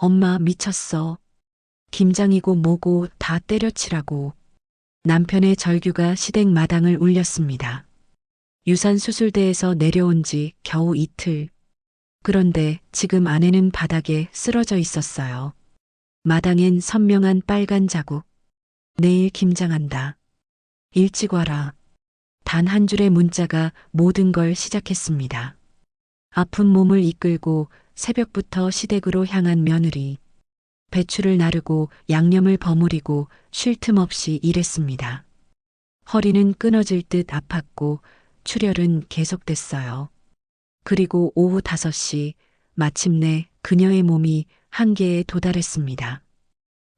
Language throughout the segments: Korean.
엄마 미쳤어. 김장이고 뭐고 다 때려치라고. 남편의 절규가 시댁 마당을 울렸습니다. 유산수술대에서 내려온 지 겨우 이틀. 그런데 지금 아내는 바닥에 쓰러져 있었어요. 마당엔 선명한 빨간 자국. 내일 김장한다. 일찍 와라. 단 한 줄의 문자가 모든 걸 시작했습니다. 아픈 몸을 이끌고 새벽부터 시댁으로 향한 며느리. 배추를 나르고 양념을 버무리고 쉴 틈 없이 일했습니다. 허리는 끊어질 듯 아팠고 출혈은 계속됐어요. 그리고 오후 5시 마침내 그녀의 몸이 한계에 도달했습니다.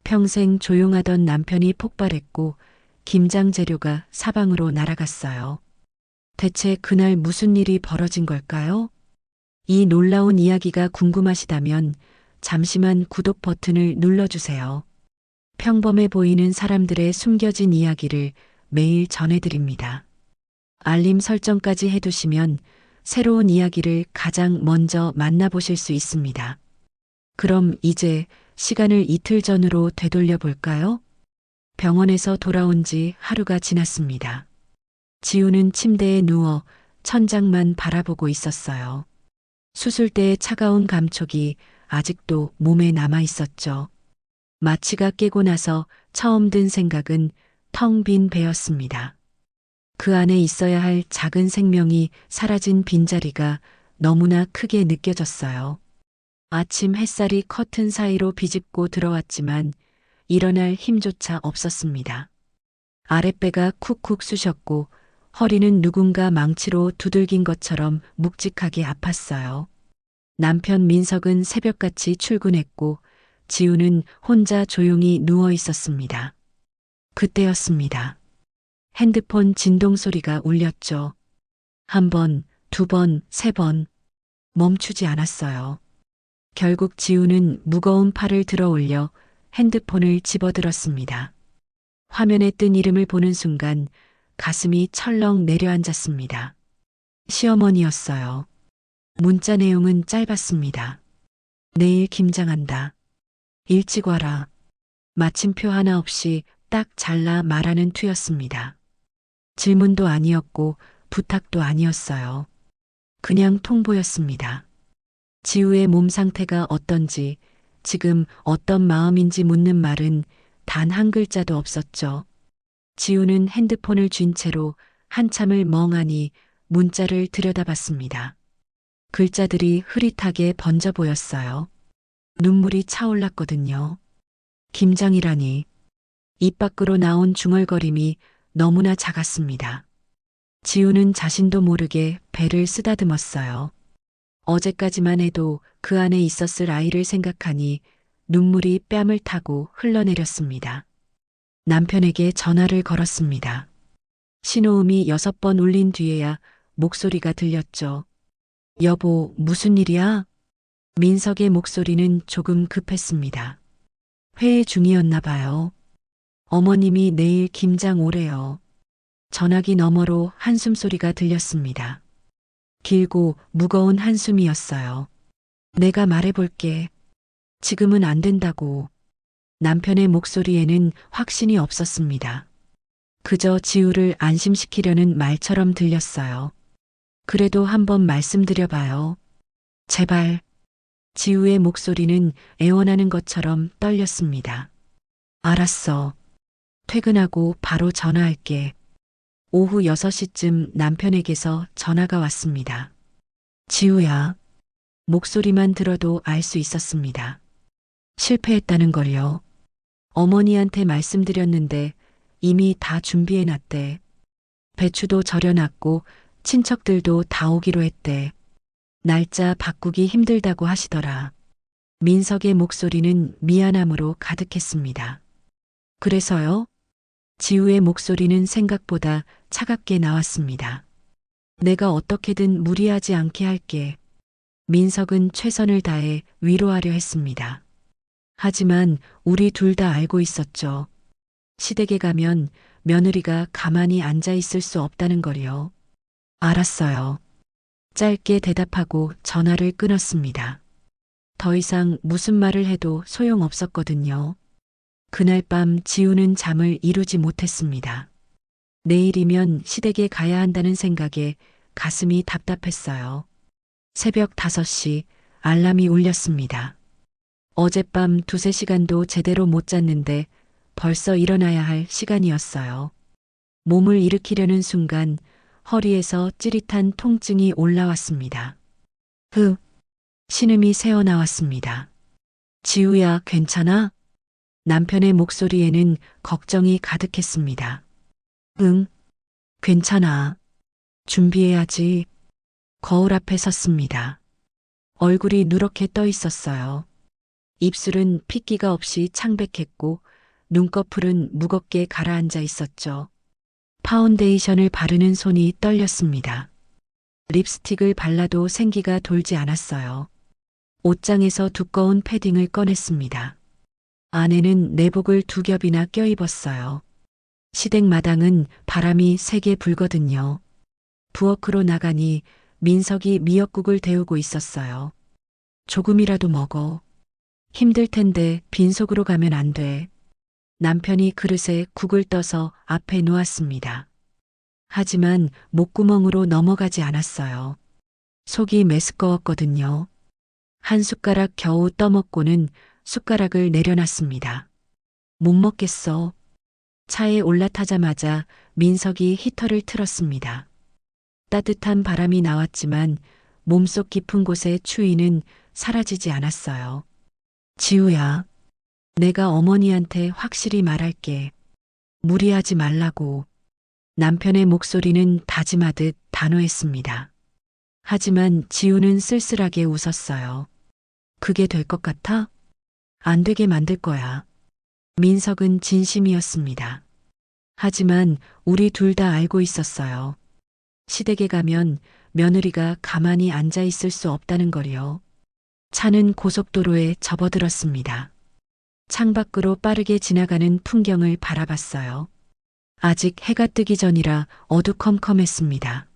평생 조용하던 남편이 폭발했고 김장 재료가 사방으로 날아갔어요. 대체 그날 무슨 일이 벌어진 걸까요? 이 놀라운 이야기가 궁금하시다면 잠시만 구독 버튼을 눌러주세요. 평범해 보이는 사람들의 숨겨진 이야기를 매일 전해드립니다. 알림 설정까지 해두시면 새로운 이야기를 가장 먼저 만나보실 수 있습니다. 그럼 이제 시간을 이틀 전으로 되돌려 볼까요? 병원에서 돌아온 지 하루가 지났습니다. 지우는 침대에 누워 천장만 바라보고 있었어요. 수술대의 차가운 감촉이 아직도 몸에 남아 있었죠. 마취가 깨고 나서 처음 든 생각은 텅 빈 배였습니다. 그 안에 있어야 할 작은 생명이 사라진 빈자리가 너무나 크게 느껴졌어요. 아침 햇살이 커튼 사이로 비집고 들어왔지만 일어날 힘조차 없었습니다. 아랫배가 쿡쿡 쑤셨고 허리는 누군가 망치로 두들긴 것처럼 묵직하게 아팠어요. 남편 민석은 새벽같이 출근했고 지우는 혼자 조용히 누워 있었습니다. 그때였습니다. 핸드폰 진동 소리가 울렸죠. 한 번, 두 번, 세 번. 멈추지 않았어요. 결국 지우는 무거운 팔을 들어 올려 핸드폰을 집어들었습니다. 화면에 뜬 이름을 보는 순간 가슴이 철렁 내려앉았습니다. 시어머니였어요. 문자 내용은 짧았습니다. 내일 김장한다. 일찍 와라. 마침표 하나 없이 딱 잘라 말하는 투였습니다. 질문도 아니었고 부탁도 아니었어요. 그냥 통보였습니다. 지우의 몸 상태가 어떤지, 지금 어떤 마음인지 묻는 말은 단 한 글자도 없었죠. 지우는 핸드폰을 쥔 채로 한참을 멍하니 문자를 들여다봤습니다. 글자들이 흐릿하게 번져 보였어요. 눈물이 차올랐거든요. 김장이라니. 입 밖으로 나온 중얼거림이 너무나 작았습니다. 지우는 자신도 모르게 배를 쓰다듬었어요. 어제까지만 해도 그 안에 있었을 아이를 생각하니 눈물이 뺨을 타고 흘러내렸습니다. 남편에게 전화를 걸었습니다. 신호음이 6번 울린 뒤에야 목소리가 들렸죠. 여보, 무슨 일이야? 민석의 목소리는 조금 급했습니다. 회의 중이었나 봐요. 어머님이 내일 김장 오래요. 전화기 너머로 한숨 소리가 들렸습니다. 길고 무거운 한숨이었어요. 내가 말해볼게. 지금은 안 된다고. 남편의 목소리에는 확신이 없었습니다. 그저 지우를 안심시키려는 말처럼 들렸어요. 그래도 한번 말씀드려봐요. 제발. 지우의 목소리는 애원하는 것처럼 떨렸습니다. 알았어. 퇴근하고 바로 전화할게. 오후 6시쯤 남편에게서 전화가 왔습니다. 지우야. 목소리만 들어도 알 수 있었습니다. 실패했다는 걸요. 어머니한테 말씀드렸는데 이미 다 준비해놨대. 배추도 절여놨고 친척들도 다 오기로 했대. 날짜 바꾸기 힘들다고 하시더라. 민석의 목소리는 미안함으로 가득했습니다. 그래서요? 지우의 목소리는 생각보다 차갑게 나왔습니다. 내가 어떻게든 무리하지 않게 할게. 민석은 최선을 다해 위로하려 했습니다. 하지만 우리 둘 다 알고 있었죠. 시댁에 가면 며느리가 가만히 앉아 있을 수 없다는 걸요. 알았어요. 짧게 대답하고 전화를 끊었습니다. 더 이상 무슨 말을 해도 소용없었거든요. 그날 밤 지우는 잠을 이루지 못했습니다. 내일이면 시댁에 가야 한다는 생각에 가슴이 답답했어요. 새벽 5시 알람이 울렸습니다. 어젯밤 2~3시간도 제대로 못 잤는데 벌써 일어나야 할 시간이었어요. 몸을 일으키려는 순간 허리에서 찌릿한 통증이 올라왔습니다. 신음이 새어나왔습니다. 지우야, 괜찮아? 남편의 목소리에는 걱정이 가득했습니다. 응, 괜찮아. 준비해야지. 거울 앞에 섰습니다. 얼굴이 누렇게 떠 있었어요. 입술은 핏기가 없이 창백했고 눈꺼풀은 무겁게 가라앉아 있었죠. 파운데이션을 바르는 손이 떨렸습니다. 립스틱을 발라도 생기가 돌지 않았어요. 옷장에서 두꺼운 패딩을 꺼냈습니다. 안에는 내복을 2겹이나 껴입었어요. 시댁 마당은 바람이 세게 불거든요. 부엌으로 나가니 민석이 미역국을 데우고 있었어요. 조금이라도 먹어. 힘들 텐데 빈속으로 가면 안 돼. 남편이 그릇에 국을 떠서 앞에 놓았습니다. 하지만 목구멍으로 넘어가지 않았어요. 속이 메스꺼웠거든요. 한 숟가락 겨우 떠먹고는 숟가락을 내려놨습니다. 못 먹겠어. 차에 올라타자마자 민석이 히터를 틀었습니다. 따뜻한 바람이 나왔지만 몸속 깊은 곳의 추위는 사라지지 않았어요. 지우야, 내가 어머니한테 확실히 말할게. 무리하지 말라고. 남편의 목소리는 다짐하듯 단호했습니다. 하지만 지우는 쓸쓸하게 웃었어요. 그게 될 것 같아? 안 되게 만들 거야. 민석은 진심이었습니다. 하지만 우리 둘 다 알고 있었어요. 시댁에 가면 며느리가 가만히 앉아 있을 수 없다는 걸요. 차는 고속도로에 접어들었습니다. 창밖으로 빠르게 지나가는 풍경을 바라봤어요. 아직 해가 뜨기 전이라 어두컴컴했습니다.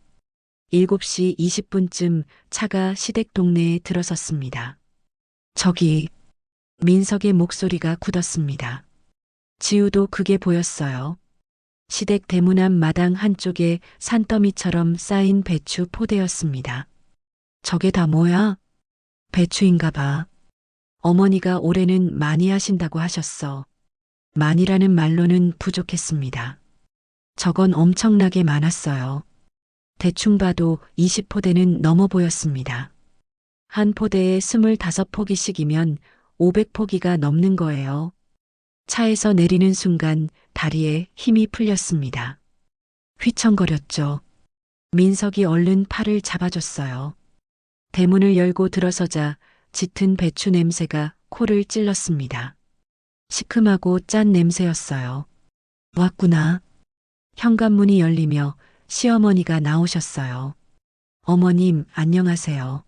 7시 20분쯤 차가 시댁 동네에 들어섰습니다. 저기, 민석의 목소리가 굳었습니다. 지우도 그게 보였어요. 시댁 대문 앞 마당 한쪽에 산더미처럼 쌓인 배추 포대였습니다. 저게 다 뭐야? 배추인가 봐. 어머니가 올해는 많이 하신다고 하셨어. 많이라는 말로는 부족했습니다. 저건 엄청나게 많았어요. 대충 봐도 20포대는 넘어 보였습니다. 한 포대에 25포기씩이면 500포기가 넘는 거예요. 차에서 내리는 순간 다리에 힘이 풀렸습니다. 휘청거렸죠. 민석이 얼른 팔을 잡아줬어요. 대문을 열고 들어서자 짙은 배추 냄새가 코를 찔렀습니다. 시큼하고 짠 냄새였어요. 왔구나. 현관문이 열리며 시어머니가 나오셨어요. 어머님, 안녕하세요.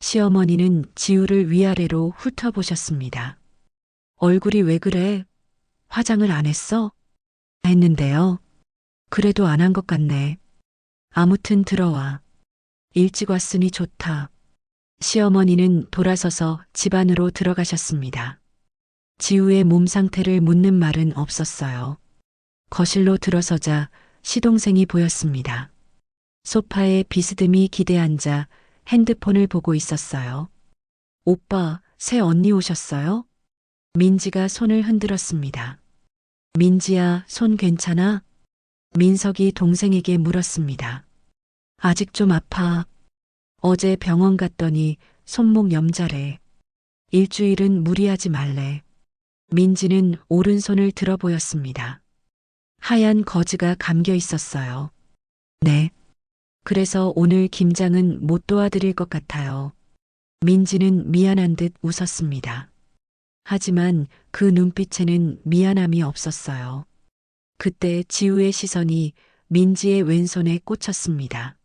시어머니는 지우를 위아래로 훑어보셨습니다. 얼굴이 왜 그래? 화장을 안 했어? 했는데요. 그래도 안 한 것 같네. 아무튼 들어와. 일찍 왔으니 좋다. 시어머니는 돌아서서 집 안으로 들어가셨습니다. 지우의 몸 상태를 묻는 말은 없었어요. 거실로 들어서자 시동생이 보였습니다. 소파에 비스듬히 기대앉아 핸드폰을 보고 있었어요. 오빠, 새 언니 오셨어요? 민지가 손을 흔들었습니다. 민지야, 손 괜찮아? 민석이 동생에게 물었습니다. 아직 좀 아파. 어제 병원 갔더니 손목 염자래. 일주일은 무리하지 말래. 민지는 오른손을 들어 보였습니다. 하얀 거즈가 감겨 있었어요. 네. 그래서 오늘 김장은 못 도와드릴 것 같아요. 민지는 미안한 듯 웃었습니다. 하지만 그 눈빛에는 미안함이 없었어요. 그때 지우의 시선이 민지의 왼손에 꽂혔습니다.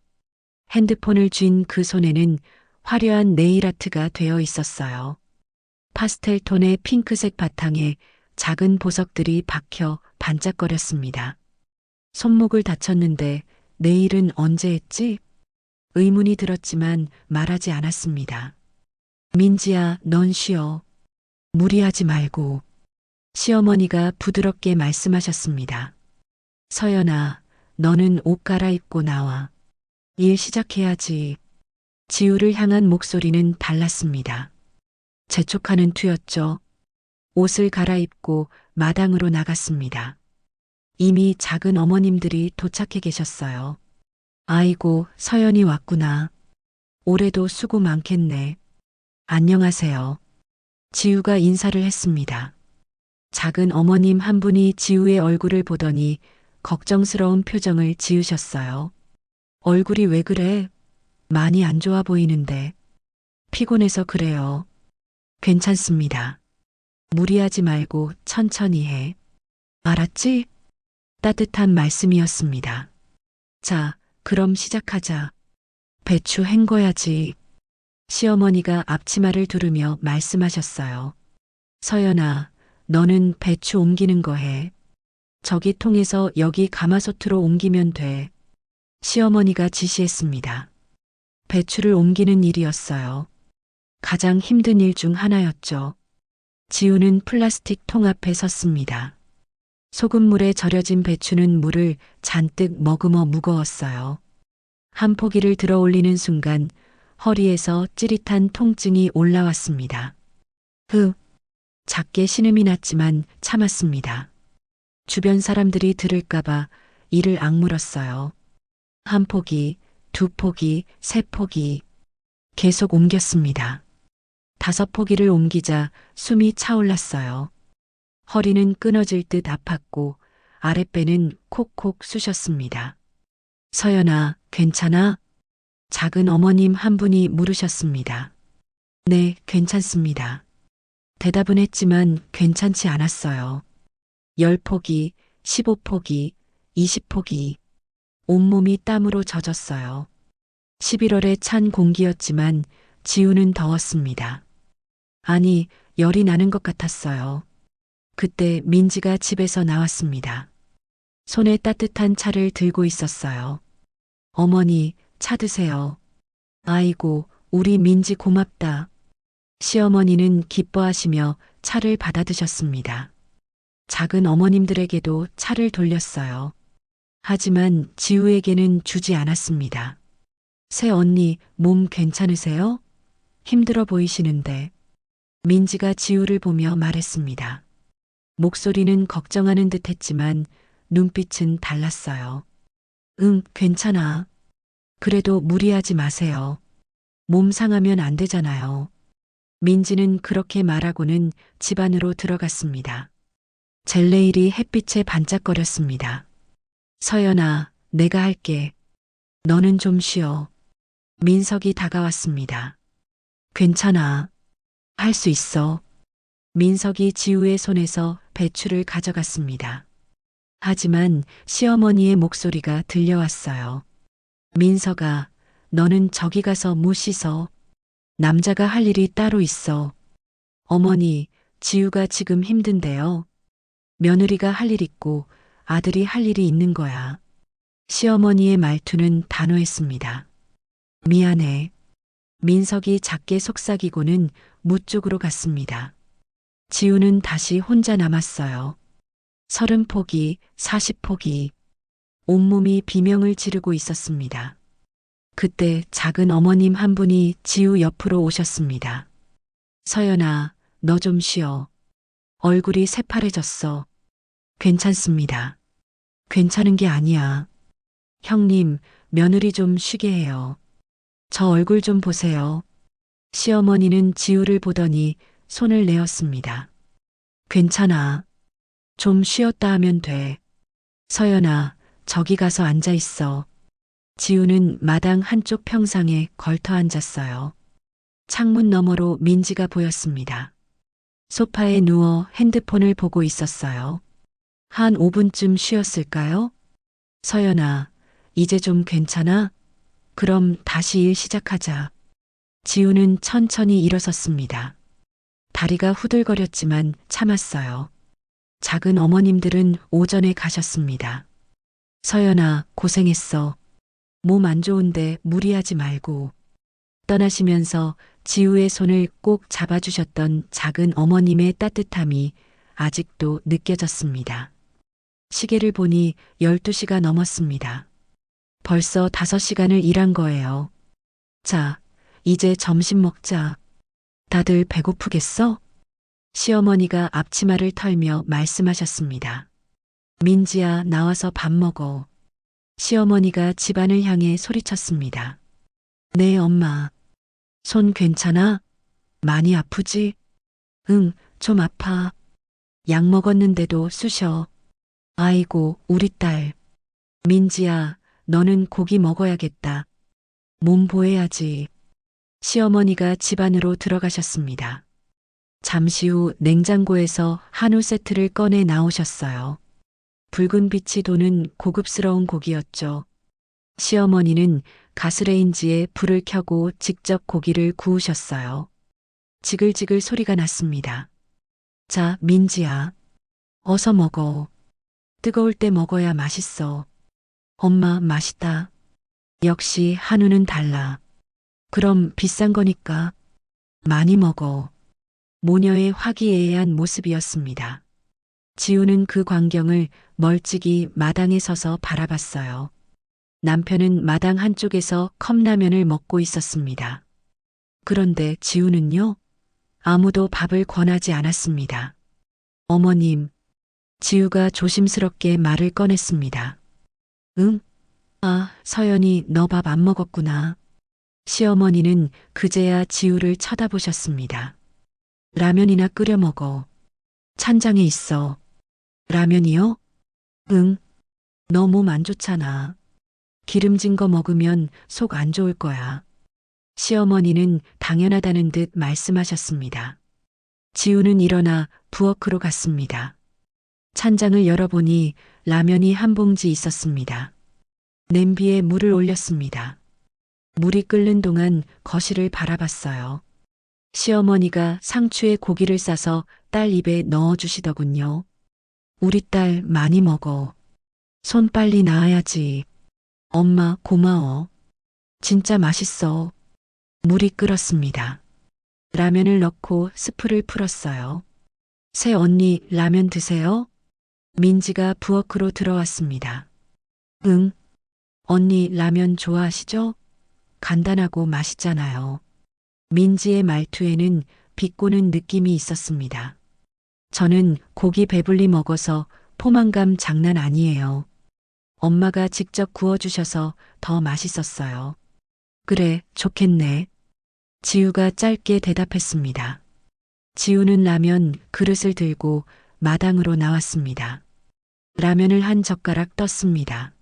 핸드폰을 쥔 그 손에는 화려한 네일아트가 되어 있었어요. 파스텔 톤의 핑크색 바탕에 작은 보석들이 박혀 반짝거렸습니다. 손목을 다쳤는데 내일은 언제 했지? 의문이 들었지만 말하지 않았습니다. 민지야, 넌 쉬어. 무리하지 말고. 시어머니가 부드럽게 말씀하셨습니다. 서연아, 너는 옷 갈아입고 나와. 일 시작해야지. 지우를 향한 목소리는 달랐습니다. 재촉하는 투였죠. 옷을 갈아입고 마당으로 나갔습니다. 이미 작은 어머님들이 도착해 계셨어요. 아이고, 서연이 왔구나. 올해도 수고 많겠네. 안녕하세요. 지우가 인사를 했습니다. 작은 어머님 한 분이 지우의 얼굴을 보더니 걱정스러운 표정을 지으셨어요. 얼굴이 왜 그래? 많이 안 좋아 보이는데. 피곤해서 그래요. 괜찮습니다. 무리하지 말고 천천히 해. 알았지? 따뜻한 말씀이었습니다. 자, 그럼 시작하자. 배추 헹궈야지. 시어머니가 앞치마를 두르며 말씀하셨어요. 서연아, 너는 배추 옮기는 거 해. 저기 통에서 여기 가마솥으로 옮기면 돼. 시어머니가 지시했습니다. 배추를 옮기는 일이었어요. 가장 힘든 일 중 하나였죠. 지우는 플라스틱 통 앞에 섰습니다. 소금물에 절여진 배추는 물을 잔뜩 머금어 무거웠어요. 한 포기를 들어 올리는 순간 허리에서 찌릿한 통증이 올라왔습니다. 작게 신음이 났지만 참았습니다. 주변 사람들이 들을까봐 이를 악물었어요. 한 포기, 두 포기, 세 포기. 계속 옮겼습니다. 5포기를 옮기자 숨이 차올랐어요. 허리는 끊어질 듯 아팠고 아랫배는 콕콕 쑤셨습니다. 서연아, 괜찮아? 작은 어머님 한 분이 물으셨습니다. 네, 괜찮습니다. 대답은 했지만 괜찮지 않았어요. 10포기, 15포기, 20포기. 온몸이 땀으로 젖었어요. 11월에 찬 공기였지만 지우는 더웠습니다. 아니, 열이 나는 것 같았어요. 그때 민지가 집에서 나왔습니다. 손에 따뜻한 차를 들고 있었어요. 어머니, 차 드세요. 아이고, 우리 민지 고맙다. 시어머니는 기뻐하시며 차를 받아 드셨습니다. 작은 어머님들에게도 차를 돌렸어요. 하지만 지우에게는 주지 않았습니다. 새 언니, 몸 괜찮으세요? 힘들어 보이시는데. 민지가 지우를 보며 말했습니다. 목소리는 걱정하는 듯 했지만 눈빛은 달랐어요. 응, 괜찮아. 그래도 무리하지 마세요. 몸 상하면 안 되잖아요. 민지는 그렇게 말하고는 집 안으로 들어갔습니다. 젤레일이 햇빛에 반짝거렸습니다. 서연아, 내가 할게. 너는 좀 쉬어. 민석이 다가왔습니다. 괜찮아. 할 수 있어. 민석이 지우의 손에서 배추를 가져갔습니다. 하지만 시어머니의 목소리가 들려왔어요. 민석아, 너는 저기 가서 무 씻어. 남자가 할 일이 따로 있어. 어머니, 지우가 지금 힘든데요. 며느리가 할 일 있고 아들이 할 일이 있는 거야. 시어머니의 말투는 단호했습니다. 미안해. 민석이 작게 속삭이고는 무 쪽으로 갔습니다. 지우는 다시 혼자 남았어요. 30포기, 40포기. 온몸이 비명을 지르고 있었습니다. 그때 작은 어머님 한 분이 지우 옆으로 오셨습니다. 서연아, 너 좀 쉬어. 얼굴이 새파래졌어. 괜찮습니다. 괜찮은 게 아니야. 형님, 며느리 좀 쉬게 해요. 저 얼굴 좀 보세요. 시어머니는 지우를 보더니 손을 내었습니다. 괜찮아. 좀 쉬었다 하면 돼. 서연아, 저기 가서 앉아 있어. 지우는 마당 한쪽 평상에 걸터 앉았어요. 창문 너머로 민지가 보였습니다. 소파에 누워 핸드폰을 보고 있었어요. 한 5분쯤 쉬었을까요? 서연아, 이제 좀 괜찮아? 그럼 다시 일 시작하자. 지우는 천천히 일어섰습니다. 다리가 후들거렸지만 참았어요. 작은 어머님들은 오전에 가셨습니다. 서연아, 고생했어. 몸 안 좋은데 무리하지 말고. 떠나시면서 지우의 손을 꼭 잡아주셨던 작은 어머님의 따뜻함이 아직도 느껴졌습니다. 시계를 보니 12시가 넘었습니다. 벌써 5시간을 일한 거예요. 자, 이제 점심 먹자. 다들 배고프겠어? 시어머니가 앞치마를 털며 말씀하셨습니다. 민지야, 나와서 밥 먹어. 시어머니가 집안을 향해 소리쳤습니다. 네, 엄마. 손 괜찮아? 많이 아프지? 응, 좀 아파. 약 먹었는데도 쑤셔. 아이고, 우리 딸. 민지야, 너는 고기 먹어야겠다. 몸 보해야지. 시어머니가 집 안으로 들어가셨습니다. 잠시 후 냉장고에서 한우 세트를 꺼내 나오셨어요. 붉은 빛이 도는 고급스러운 고기였죠. 시어머니는 가스레인지에 불을 켜고 직접 고기를 구우셨어요. 지글지글 소리가 났습니다. 자, 민지야. 어서 먹어. 뜨거울 때 먹어야 맛있어. 엄마, 맛있다. 역시 한우는 달라. 그럼 비싼 거니까 많이 먹어. 모녀의 화기애애한 모습이었습니다. 지우는 그 광경을 멀찍이 마당에 서서 바라봤어요. 남편은 마당 한쪽에서 컵라면을 먹고 있었습니다. 그런데 지우는요? 아무도 밥을 권하지 않았습니다. 어머님, 지우가 조심스럽게 말을 꺼냈습니다. 응? 아, 서연이 너 밥 안 먹었구나. 시어머니는 그제야 지우를 쳐다보셨습니다. 라면이나 끓여 먹어. 찬장에 있어. 라면이요? 응. 너 몸 안 좋잖아. 기름진 거 먹으면 속 안 좋을 거야. 시어머니는 당연하다는 듯 말씀하셨습니다. 지우는 일어나 부엌으로 갔습니다. 찬장을 열어보니 라면이 한 봉지 있었습니다. 냄비에 물을 올렸습니다. 물이 끓는 동안 거실을 바라봤어요. 시어머니가 상추에 고기를 싸서 딸 입에 넣어주시더군요. 우리 딸 많이 먹어. 손 빨리 나아야지. 엄마 고마워. 진짜 맛있어. 물이 끓었습니다. 라면을 넣고 스프를 풀었어요. 새 언니 라면 드세요? 민지가 부엌으로 들어왔습니다. 응. 언니 라면 좋아하시죠? 간단하고 맛있잖아요. 민지의 말투에는 비꼬는 느낌이 있었습니다. 저는 고기 배불리 먹어서 포만감 장난 아니에요. 엄마가 직접 구워주셔서 더 맛있었어요. 그래, 좋겠네. 지우가 짧게 대답했습니다. 지우는 라면 그릇을 들고 마당으로 나왔습니다. 라면을 한 젓가락 떴습니다.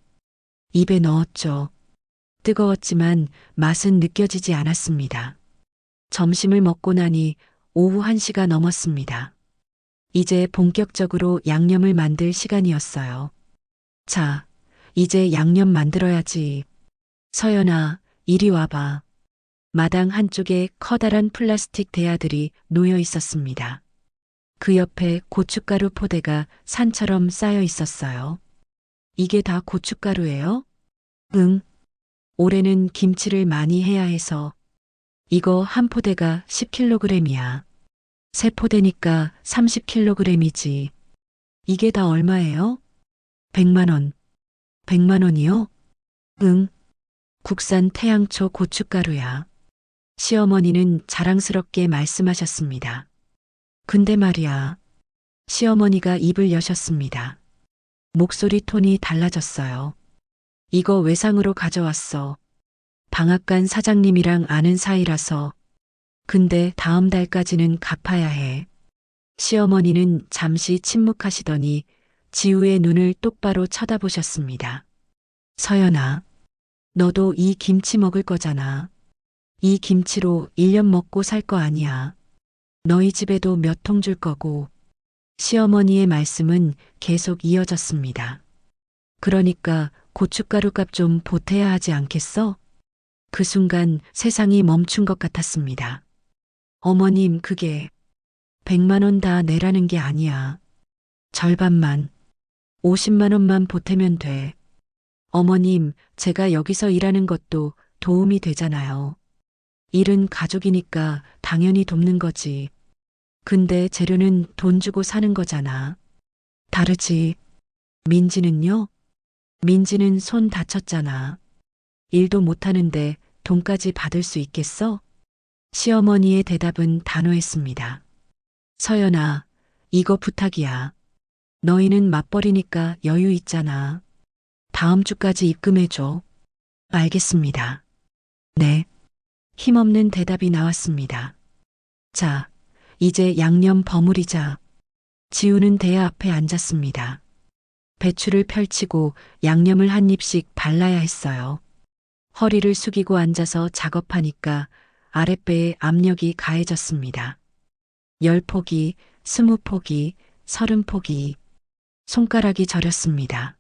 입에 넣었죠. 뜨거웠지만 맛은 느껴지지 않았습니다. 점심을 먹고 나니 오후 1시가 넘었습니다. 이제 본격적으로 양념을 만들 시간이었어요. 자, 이제 양념 만들어야지. 서연아, 이리 와봐. 마당 한쪽에 커다란 플라스틱 대야들이 놓여 있었습니다. 그 옆에 고춧가루 포대가 산처럼 쌓여 있었어요. 이게 다 고춧가루예요? 응. 올해는 김치를 많이 해야 해서. 이거 한 포대가 10kg이야. 세 포대니까 30kg이지. 이게 다 얼마예요? 100만 원. 100만 원이요? 응. 국산 태양초 고춧가루야. 시어머니는 자랑스럽게 말씀하셨습니다. 근데 말이야. 시어머니가 입을 여셨습니다. 목소리 톤이 달라졌어요. 이거 외상으로 가져왔어. 방앗간 사장님이랑 아는 사이라서. 근데 다음 달까지는 갚아야 해. 시어머니는 잠시 침묵하시더니 지우의 눈을 똑바로 쳐다보셨습니다. 서연아, 너도 이 김치 먹을 거잖아. 이 김치로 1년 먹고 살 거 아니야. 너희 집에도 몇 통 줄 거고. 시어머니의 말씀은 계속 이어졌습니다. 그러니까 고춧가루 값 좀 보태야 하지 않겠어? 그 순간 세상이 멈춘 것 같았습니다. 어머님, 그게 100만 원 다 내라는 게 아니야. 절반만, 50만 원만 보태면 돼. 어머님, 제가 여기서 일하는 것도 도움이 되잖아요. 일은 가족이니까 당연히 돕는 거지. 근데 재료는 돈 주고 사는 거잖아. 다르지. 민지는요? 민지는 손 다쳤잖아. 일도 못하는데 돈까지 받을 수 있겠어? 시어머니의 대답은 단호했습니다. 서연아, 이거 부탁이야. 너희는 맞벌이니까 여유 있잖아. 다음 주까지 입금해줘. 알겠습니다. 네. 힘없는 대답이 나왔습니다. 자, 이제 양념 버무리자. 지우는 대야 앞에 앉았습니다. 배추를 펼치고 양념을 한 입씩 발라야 했어요. 허리를 숙이고 앉아서 작업하니까 아랫배에 압력이 가해졌습니다. 10포기, 20포기, 30포기. 손가락이 저렸습니다.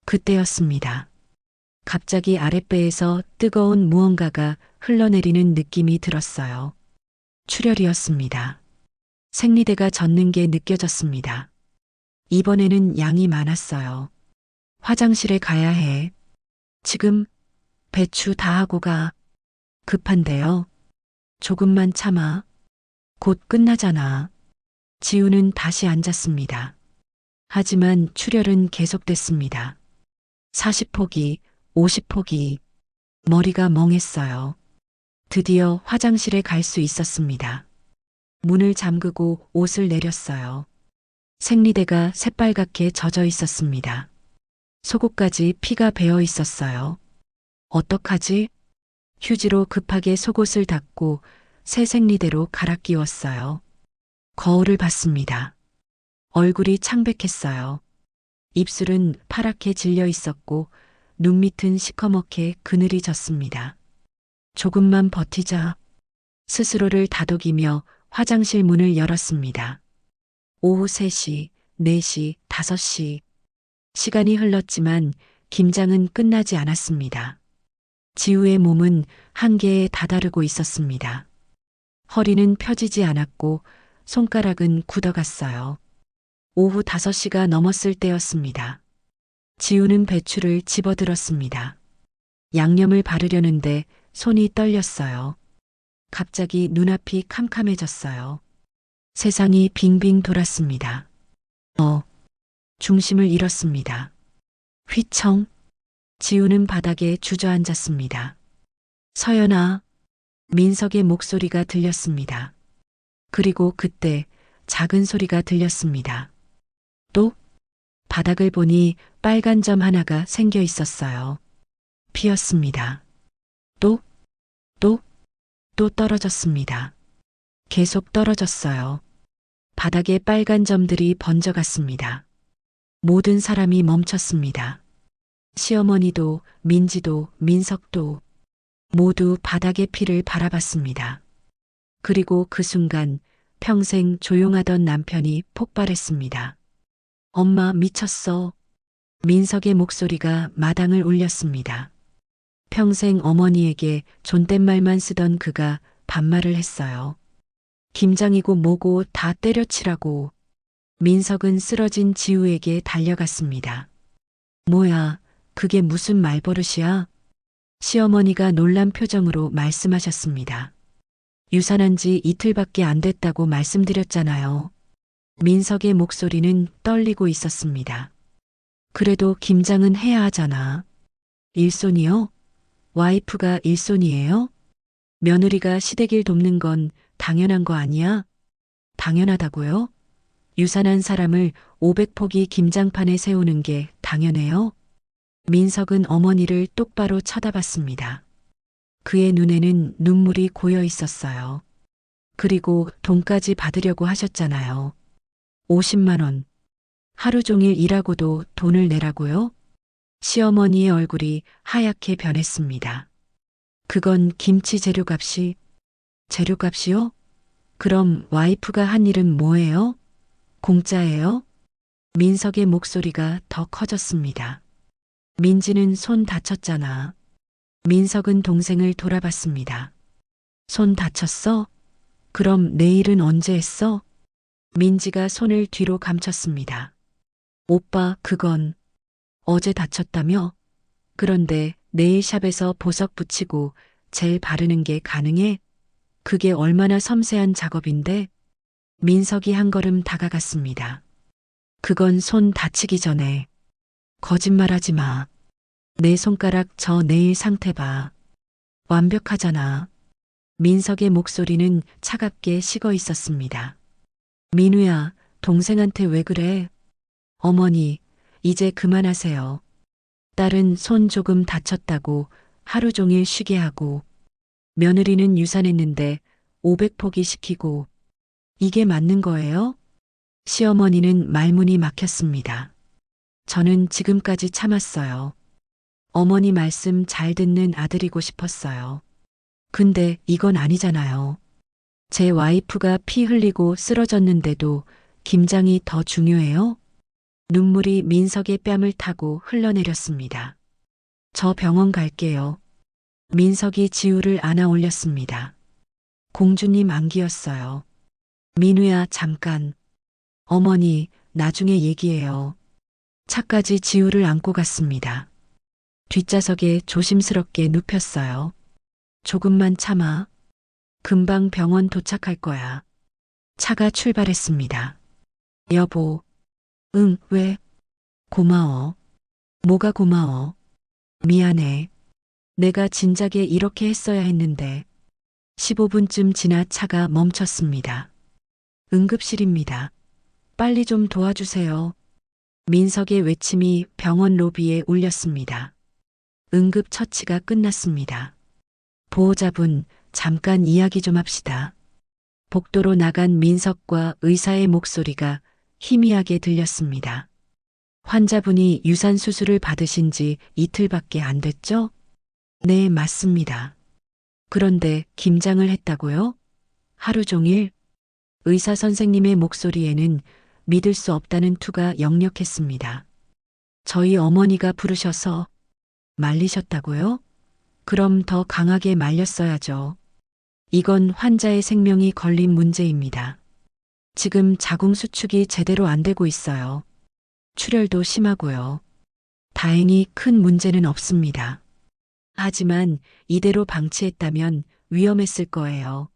그때였습니다. 갑자기 아랫배에서 뜨거운 무언가가 흘러내리는 느낌이 들었어요. 출혈이었습니다. 생리대가 젖는 게 느껴졌습니다. 이번에는 양이 많았어요. 화장실에 가야 해. 지금 배추 다 하고 가. 급한데요. 조금만 참아. 곧 끝나잖아. 지우는 다시 앉았습니다. 하지만 출혈은 계속됐습니다. 40포기, 50포기. 머리가 멍했어요. 드디어 화장실에 갈 수 있었습니다. 문을 잠그고 옷을 내렸어요. 생리대가 새빨갛게 젖어 있었습니다. 속옷까지 피가 배어 있었어요. 어떡하지? 휴지로 급하게 속옷을 닦고 새 생리대로 갈아 끼웠어요. 거울을 봤습니다. 얼굴이 창백했어요. 입술은 파랗게 질려 있었고 눈밑은 시커멓게 그늘이 졌습니다. 조금만 버티자. 스스로를 다독이며 화장실 문을 열었습니다. 오후 3시, 4시, 5시. 시간이 흘렀지만 김장은 끝나지 않았습니다. 지우의 몸은 한계에 다다르고 있었습니다. 허리는 펴지지 않았고 손가락은 굳어갔어요. 오후 5시가 넘었을 때였습니다. 지우는 배추를 집어들었습니다. 양념을 바르려는데 손이 떨렸어요. 갑자기 눈앞이 캄캄해졌어요. 세상이 빙빙 돌았습니다. 중심을 잃었습니다. 휘청. 지우는 바닥에 주저앉았습니다. 서연아. 민석의 목소리가 들렸습니다. 그리고 그때 작은 소리가 들렸습니다. 또 바닥을 보니 빨간 점 하나가 생겨 있었어요. 피었습니다. 또 떨어졌습니다. 계속 떨어졌어요. 바닥에 빨간 점들이 번져갔습니다. 모든 사람이 멈췄습니다. 시어머니도, 민지도, 민석도 모두 바닥의 피를 바라봤습니다. 그리고 그 순간 평생 조용하던 남편이 폭발했습니다. 엄마 미쳤어. 민석의 목소리가 마당을 울렸습니다. 평생 어머니에게 존댓말만 쓰던 그가 반말을 했어요. 김장이고 뭐고 다 때려치라고. 민석은 쓰러진 지우에게 달려갔습니다. 뭐야, 그게 무슨 말버릇이야? 시어머니가 놀란 표정으로 말씀하셨습니다. 유산한 지 이틀밖에 안 됐다고 말씀드렸잖아요. 민석의 목소리는 떨리고 있었습니다. 그래도 김장은 해야 하잖아. 일손이요? 와이프가 일손이에요? 며느리가 시댁일 돕는 건 당연한 거 아니야? 당연하다고요? 유산한 사람을 500포기 김장판에 세우는 게 당연해요? 민석은 어머니를 똑바로 쳐다봤습니다. 그의 눈에는 눈물이 고여 있었어요. 그리고 돈까지 받으려고 하셨잖아요. 50만 원. 하루 종일 일하고도 돈을 내라고요? 시어머니의 얼굴이 하얗게 변했습니다. 그건 김치 재료값이. 재료값이요? 그럼 와이프가 한 일은 뭐예요? 공짜예요? 민석의 목소리가 더 커졌습니다. 민지는 손 다쳤잖아. 민석은 동생을 돌아봤습니다. 손 다쳤어? 그럼 내일은 언제 했어? 민지가 손을 뒤로 감췄습니다. 오빠, 그건 어제 다쳤다며? 그런데 네일샵에서 보석 붙이고 젤 바르는 게 가능해? 그게 얼마나 섬세한 작업인데? 민석이 한 걸음 다가갔습니다. 그건 손 다치기 전에. 거짓말하지 마. 내 손가락 저 네일 상태 봐. 완벽하잖아. 민석의 목소리는 차갑게 식어 있었습니다. 민우야, 동생한테 왜 그래? 어머니, 이제 그만하세요. 딸은 손 조금 다쳤다고 하루 종일 쉬게 하고, 며느리는 유산했는데 500포기 시키고, 이게 맞는 거예요? 시어머니는 말문이 막혔습니다. 저는 지금까지 참았어요. 어머니 말씀 잘 듣는 아들이고 싶었어요. 근데 이건 아니잖아요. 제 와이프가 피 흘리고 쓰러졌는데도 김장이 더 중요해요? 눈물이 민석의 뺨을 타고 흘러내렸습니다. 저 병원 갈게요. 민석이 지우를 안아 올렸습니다. 공주님 안기였어요. 민우야, 잠깐. 어머니, 나중에 얘기해요. 차까지 지우를 안고 갔습니다. 뒷좌석에 조심스럽게 눕혔어요. 조금만 참아. 금방 병원 도착할 거야. 차가 출발했습니다. 여보. 응, 왜? 고마워. 뭐가 고마워? 미안해. 내가 진작에 이렇게 했어야 했는데. 15분쯤 지나 차가 멈췄습니다. 응급실입니다. 빨리 좀 도와주세요. 민석의 외침이 병원 로비에 울렸습니다. 응급처치가 끝났습니다. 보호자분, 잠깐 이야기 좀 합시다. 복도로 나간 민석과 의사의 목소리가 희미하게 들렸습니다. 환자분이 유산 수술을 받으신 지 이틀밖에 안 됐죠? 네, 맞습니다. 그런데 김장을 했다고요? 하루 종일? 의사 선생님의 목소리에는 믿을 수 없다는 투가 역력했습니다. 저희 어머니가 부르셔서 말리셨다고요? 그럼 더 강하게 말렸어야죠. 이건 환자의 생명이 걸린 문제입니다. 지금 자궁 수축이 제대로 안 되고 있어요. 출혈도 심하고요. 다행히 큰 문제는 없습니다. 하지만 이대로 방치했다면 위험했을 거예요.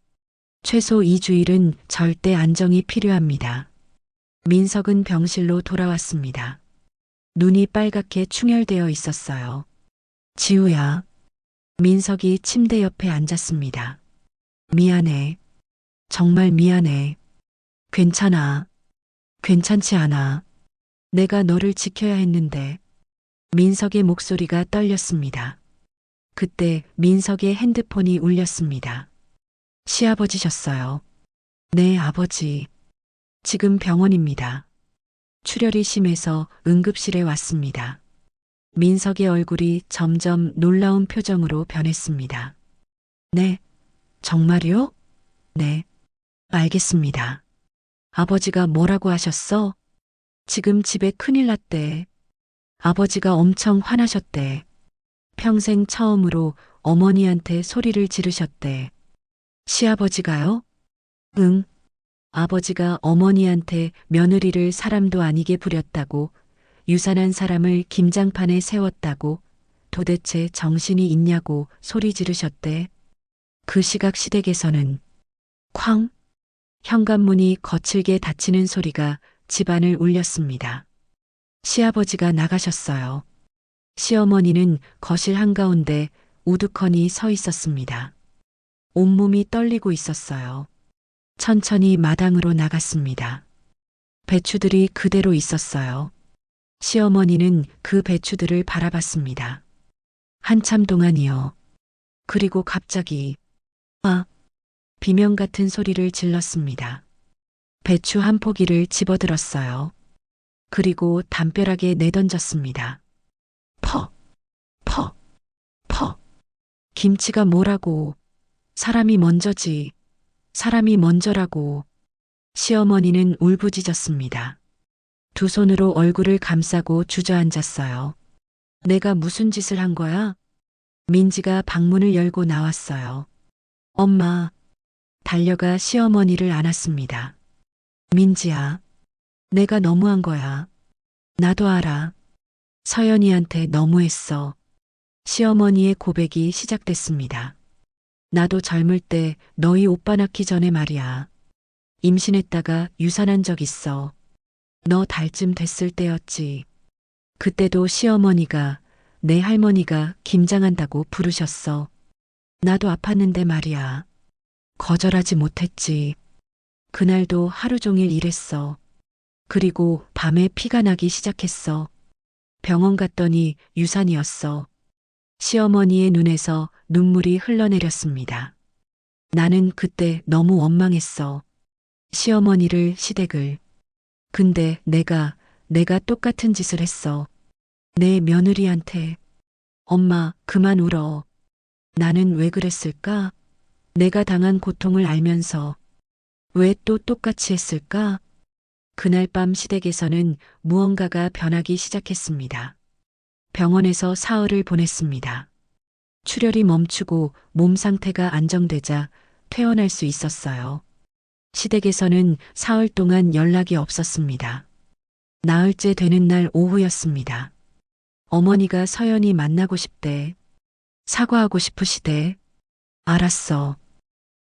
최소 2주일은 절대 안정이 필요합니다. 민석은 병실로 돌아왔습니다. 눈이 빨갛게 충혈되어 있었어요. 지우야. 민석이 침대 옆에 앉았습니다. 미안해. 정말 미안해. 괜찮아. 괜찮지 않아. 내가 너를 지켜야 했는데. 민석의 목소리가 떨렸습니다. 그때 민석의 핸드폰이 울렸습니다. 시아버지셨어요. 네, 아버지. 지금 병원입니다. 출혈이 심해서 응급실에 왔습니다. 민석의 얼굴이 점점 놀라운 표정으로 변했습니다. 네, 정말요? 네, 알겠습니다. 아버지가 뭐라고 하셨어? 지금 집에 큰일 났대. 아버지가 엄청 화나셨대. 평생 처음으로 어머니한테 소리를 지르셨대. 시아버지가요? 응. 아버지가 어머니한테 며느리를 사람도 아니게 부렸다고, 유산한 사람을 김장판에 세웠다고, 도대체 정신이 있냐고 소리 지르셨대. 그 시각 시댁에서는 쾅! 현관문이 거칠게 닫히는 소리가 집안을 울렸습니다. 시아버지가 나가셨어요. 시어머니는 거실 한가운데 우두커니 서 있었습니다. 온몸이 떨리고 있었어요. 천천히 마당으로 나갔습니다. 배추들이 그대로 있었어요. 시어머니는 그 배추들을 바라봤습니다. 한참 동안이요. 그리고 갑자기 비명 같은 소리를 질렀습니다. 배추 한 포기를 집어들었어요. 그리고 담벼락에 내던졌습니다. 퍼, 퍼, 퍼. 김치가 뭐라고. 사람이 먼저지. 사람이 먼저라고. 시어머니는 울부짖었습니다. 두 손으로 얼굴을 감싸고 주저앉았어요. 내가 무슨 짓을 한 거야? 민지가 방문을 열고 나왔어요. 엄마. 달려가 시어머니를 안았습니다. 민지야. 내가 너무한 거야. 나도 알아. 서연이한테 너무했어. 시어머니의 고백이 시작됐습니다. 나도 젊을 때 너희 오빠 낳기 전에 말이야. 임신했다가 유산한 적 있어. 너 달쯤 됐을 때였지. 그때도 시어머니가 내 할머니가 김장한다고 부르셨어. 나도 아팠는데 말이야. 거절하지 못했지. 그날도 하루 종일 일했어. 그리고 밤에 피가 나기 시작했어. 병원 갔더니 유산이었어. 시어머니의 눈에서 눈물이 흘러내렸습니다. 나는 그때 너무 원망했어. 시어머니를 시댁을. 근데 내가 똑같은 짓을 했어. 내 며느리한테. 엄마, 그만 울어. 나는 왜 그랬을까? 내가 당한 고통을 알면서 왜 또 똑같이 했을까? 그날 밤 시댁에서는 무언가가 변하기 시작했습니다. 병원에서 사흘을 보냈습니다. 출혈이 멈추고 몸 상태가 안정되자 퇴원할 수 있었어요. 시댁에서는 사흘 동안 연락이 없었습니다. 나흘째 되는 날 오후였습니다. 어머니가 서연이 만나고 싶대. 사과하고 싶으시대. 알았어.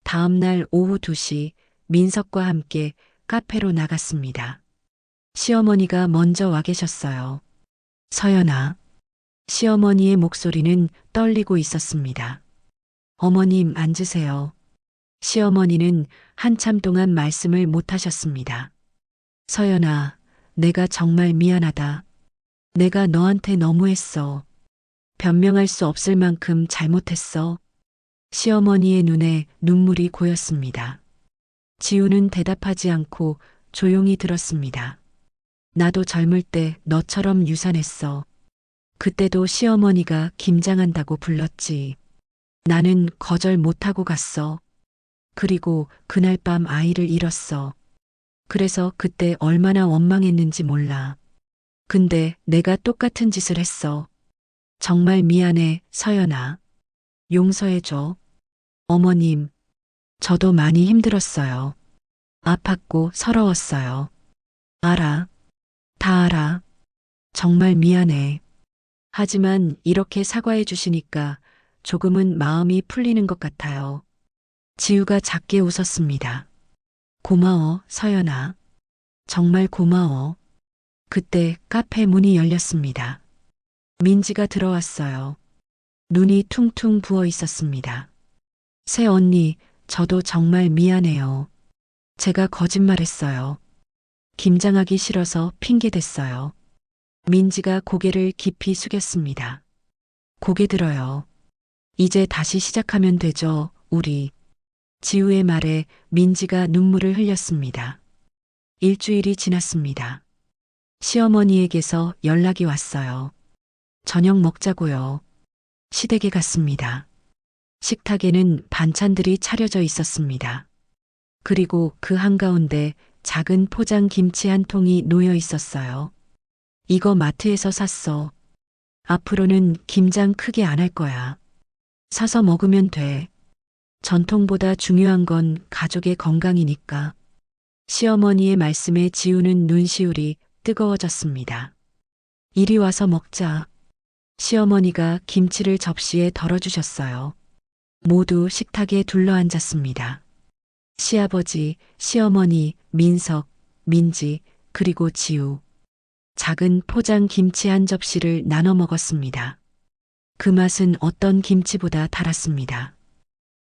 다음 날 오후 2시 민석과 함께 카페로 나갔습니다. 시어머니가 먼저 와 계셨어요. 서연아. 시어머니의 목소리는 떨리고 있었습니다. 어머님 앉으세요. 시어머니는 한참 동안 말씀을 못 하셨습니다. 서연아, 내가 정말 미안하다. 내가 너한테 너무했어. 변명할 수 없을 만큼 잘못했어. 시어머니의 눈에 눈물이 고였습니다. 지우는 대답하지 않고 조용히 들었습니다. 나도 젊을 때 너처럼 유산했어. 그때도 시어머니가 김장한다고 불렀지. 나는 거절 못하고 갔어. 그리고 그날 밤 아이를 잃었어. 그래서 그때 얼마나 원망했는지 몰라. 근데 내가 똑같은 짓을 했어. 정말 미안해, 서연아. 용서해줘. 어머님, 저도 많이 힘들었어요. 아팠고 서러웠어요. 알아. 다 알아. 정말 미안해. 하지만 이렇게 사과해 주시니까 조금은 마음이 풀리는 것 같아요. 지우가 작게 웃었습니다. 고마워, 서연아. 정말 고마워. 그때 카페 문이 열렸습니다. 민지가 들어왔어요. 눈이 퉁퉁 부어 있었습니다. 새 언니, 저도 정말 미안해요. 제가 거짓말했어요. 김장하기 싫어서 핑계댔어요. 민지가 고개를 깊이 숙였습니다. 고개 들어요. 이제 다시 시작하면 되죠, 우리. 지우의 말에 민지가 눈물을 흘렸습니다. 일주일이 지났습니다. 시어머니에게서 연락이 왔어요. 저녁 먹자고요. 시댁에 갔습니다. 식탁에는 반찬들이 차려져 있었습니다. 그리고 그 한가운데 작은 포장 김치 한 통이 놓여 있었어요. 이거 마트에서 샀어. 앞으로는 김장 크게 안 할 거야. 사서 먹으면 돼. 전통보다 중요한 건 가족의 건강이니까. 시어머니의 말씀에 지우는 눈시울이 뜨거워졌습니다. 이리 와서 먹자. 시어머니가 김치를 접시에 덜어주셨어요. 모두 식탁에 둘러앉았습니다. 시아버지, 시어머니, 민석, 민지, 그리고 지우. 작은 포장 김치 한 접시를 나눠 먹었습니다. 그 맛은 어떤 김치보다 달았습니다.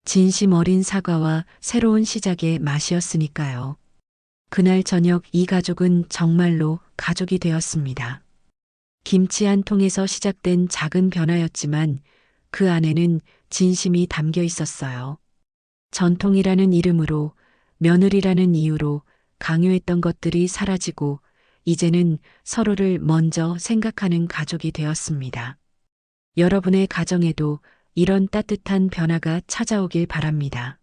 진심 어린 사과와 새로운 시작의 맛이었으니까요. 그날 저녁 이 가족은 정말로 가족이 되었습니다. 김치 한 통에서 시작된 작은 변화였지만 그 안에는 진심이 담겨 있었어요. 전통이라는 이름으로, 며느리라는 이유로 강요했던 것들이 사라지고 이제는 서로를 먼저 생각하는 가족이 되었습니다. 여러분의 가정에도 이런 따뜻한 변화가 찾아오길 바랍니다.